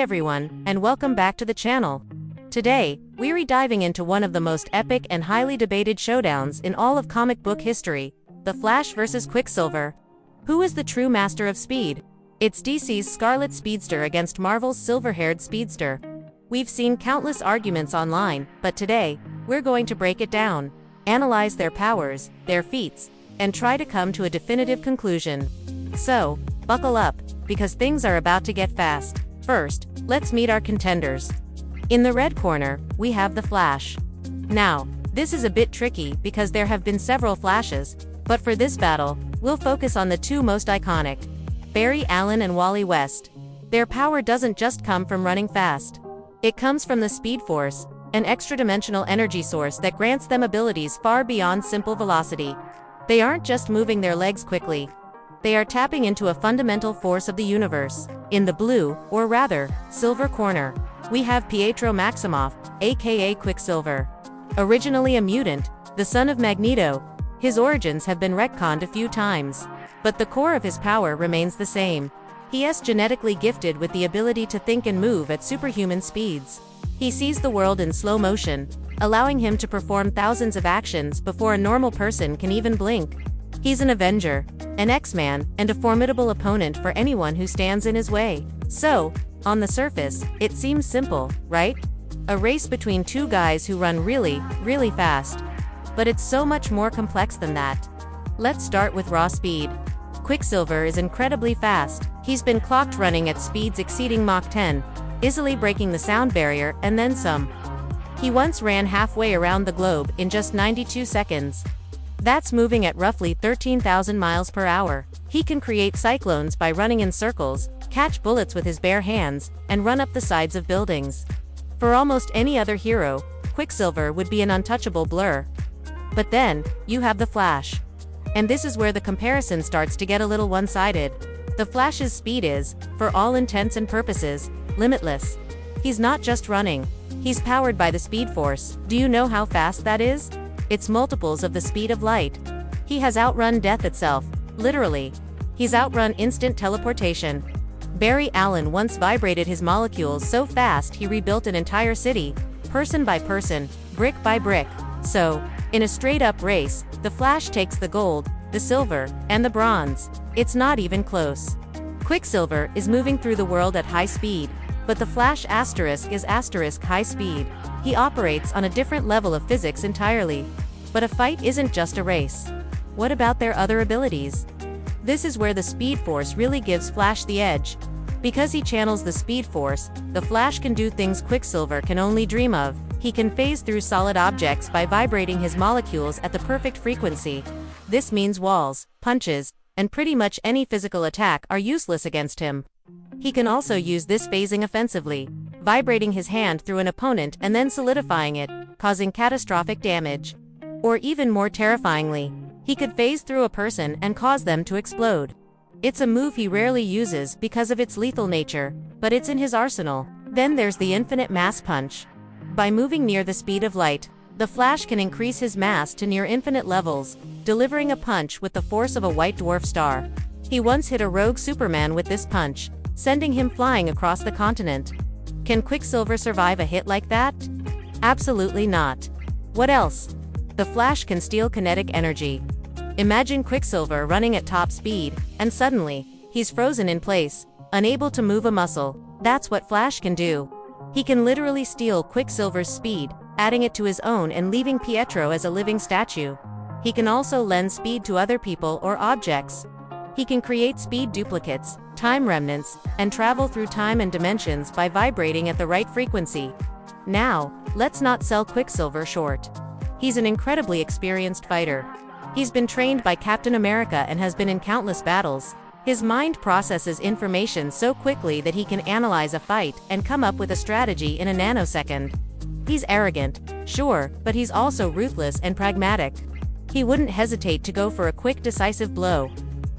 Hey everyone, and welcome back to the channel. Today, we're diving into one of the most epic and highly debated showdowns in all of comic book history, The Flash vs. Quicksilver. Who is the true master of speed? It's DC's Scarlet Speedster against Marvel's silver-haired Speedster. We've seen countless arguments online, but today, we're going to break it down, analyze their powers, their feats, and try to come to a definitive conclusion. So, buckle up, because things are about to get fast. First, let's meet our contenders. In the red corner, we have the Flash. Now, this is a bit tricky because there have been several Flashes, but for this battle, we'll focus on the two most iconic, Barry Allen and Wally West. Their power doesn't just come from running fast. It comes from the Speed Force, an extra-dimensional energy source that grants them abilities far beyond simple velocity. They aren't just moving their legs quickly. They are tapping into a fundamental force of the universe. In the blue, or rather, silver corner, we have Pietro Maximoff, aka Quicksilver. Originally a mutant, the son of Magneto, his origins have been retconned a few times. But the core of his power remains the same. He is genetically gifted with the ability to think and move at superhuman speeds. He sees the world in slow motion, allowing him to perform thousands of actions before a normal person can even blink. He's an Avenger, an X-Man, and a formidable opponent for anyone who stands in his way. So, on the surface, it seems simple, right? A race between two guys who run really, really fast. But it's so much more complex than that. Let's start with raw speed. Quicksilver is incredibly fast. He's been clocked running at speeds exceeding Mach 10, easily breaking the sound barrier and then some. He once ran halfway around the globe in just 92 seconds. That's moving at roughly 13,000 miles per hour. He can create cyclones by running in circles, catch bullets with his bare hands, and run up the sides of buildings. For almost any other hero, Quicksilver would be an untouchable blur. But then, you have the Flash. And this is where the comparison starts to get a little one-sided. The Flash's speed is, for all intents and purposes, limitless. He's not just running. He's powered by the Speed Force. Do you know how fast that is? It's multiples of the speed of light. He has outrun death itself, literally. He's outrun instant teleportation. Barry Allen once vibrated his molecules so fast he rebuilt an entire city, person by person, brick by brick. So, in a straight-up race, the Flash takes the gold, the silver, and the bronze. It's not even close. Quicksilver is moving through the world at high speed, but the Flash is high speed. He operates on a different level of physics entirely. But a fight isn't just a race. What about their other abilities? This is where the Speed Force really gives Flash the edge. Because he channels the Speed Force, the Flash can do things Quicksilver can only dream of. He can phase through solid objects by vibrating his molecules at the perfect frequency. This means walls, punches, and pretty much any physical attack are useless against him. He can also use this phasing offensively, vibrating his hand through an opponent and then solidifying it, causing catastrophic damage. Or even more terrifyingly, he could phase through a person and cause them to explode. It's a move he rarely uses because of its lethal nature, but it's in his arsenal. Then there's the infinite mass punch. By moving near the speed of light, the Flash can increase his mass to near infinite levels, delivering a punch with the force of a white dwarf star. He once hit a rogue Superman with this punch, sending him flying across the continent. Can Quicksilver survive a hit like that? Absolutely not. What else? The Flash can steal kinetic energy. Imagine Quicksilver running at top speed, and suddenly, he's frozen in place, unable to move a muscle. That's what Flash can do. He can literally steal Quicksilver's speed, adding it to his own and leaving Pietro as a living statue. He can also lend speed to other people or objects. He can create speed duplicates, time remnants, and travel through time and dimensions by vibrating at the right frequency. Now, let's not sell Quicksilver short. He's an incredibly experienced fighter. He's been trained by Captain America and has been in countless battles. His mind processes information so quickly that he can analyze a fight and come up with a strategy in a nanosecond. He's arrogant, sure, but he's also ruthless and pragmatic. He wouldn't hesitate to go for a quick, decisive blow.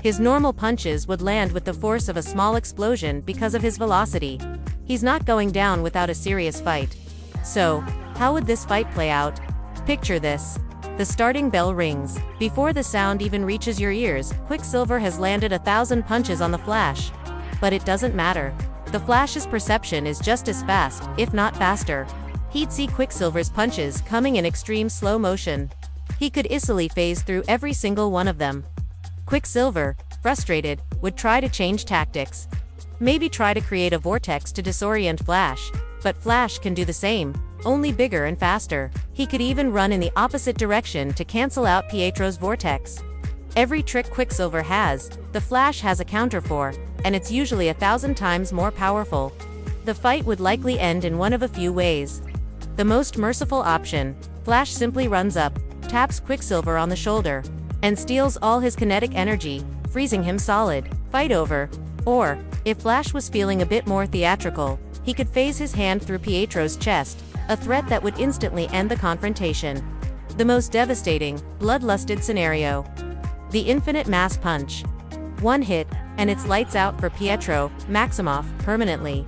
His normal punches would land with the force of a small explosion because of his velocity. He's not going down without a serious fight. So, how would this fight play out? Picture this. The starting bell rings. Before the sound even reaches your ears, Quicksilver has landed 1,000 punches on the Flash. But it doesn't matter. The Flash's perception is just as fast, if not faster. He'd see Quicksilver's punches coming in extreme slow motion. He could easily phase through every single one of them. Quicksilver, frustrated, would try to change tactics. Maybe try to create a vortex to disorient Flash, but Flash can do the same, only bigger and faster. He could even run in the opposite direction to cancel out Pietro's vortex. Every trick Quicksilver has, the Flash has a counter for, and it's usually 1,000 times more powerful. The fight would likely end in one of a few ways. The most merciful option, Flash simply runs up, taps Quicksilver on the shoulder, and steals all his kinetic energy, freezing him solid. Fight over. Or, if Flash was feeling a bit more theatrical, he could phase his hand through Pietro's chest, a threat that would instantly end the confrontation. The most devastating, bloodlusted scenario. The infinite mass punch. One hit, and it's lights out for Pietro Maximoff permanently.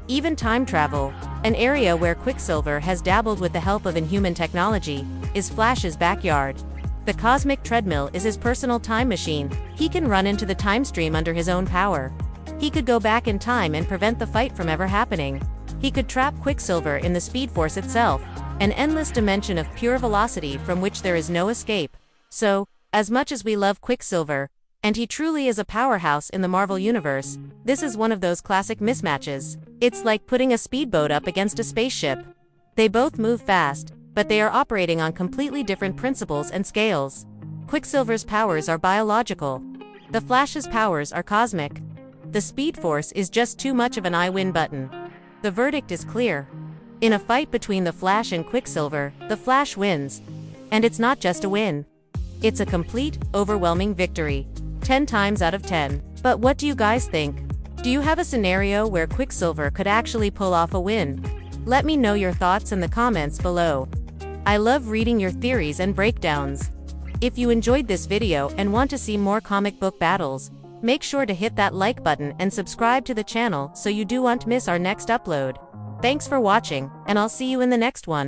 Even time travel, an area where Quicksilver has dabbled with the help of inhuman technology, is Flash's backyard. The cosmic treadmill is his personal time machine. He can run into the time stream under his own power. He could go back in time and prevent the fight from ever happening. He could trap Quicksilver in the Speed Force itself, an endless dimension of pure velocity from which there is no escape. So, as much as we love Quicksilver, and he truly is a powerhouse in the Marvel Universe, this is one of those classic mismatches. It's like putting a speedboat up against a spaceship. They both move fast, but they are operating on completely different principles and scales. Quicksilver's powers are biological. The Flash's powers are cosmic. The Speed Force is just too much of an I win button. The verdict is clear. In a fight between the Flash and Quicksilver, the Flash wins. And it's not just a win. It's a complete, overwhelming victory. 10 times out of 10. But what do you guys think? Do you have a scenario where Quicksilver could actually pull off a win? Let me know your thoughts in the comments below. I love reading your theories and breakdowns. If you enjoyed this video and want to see more comic book battles, make sure to hit that like button and subscribe to the channel so you won't miss our next upload. Thanks for watching, and I'll see you in the next one.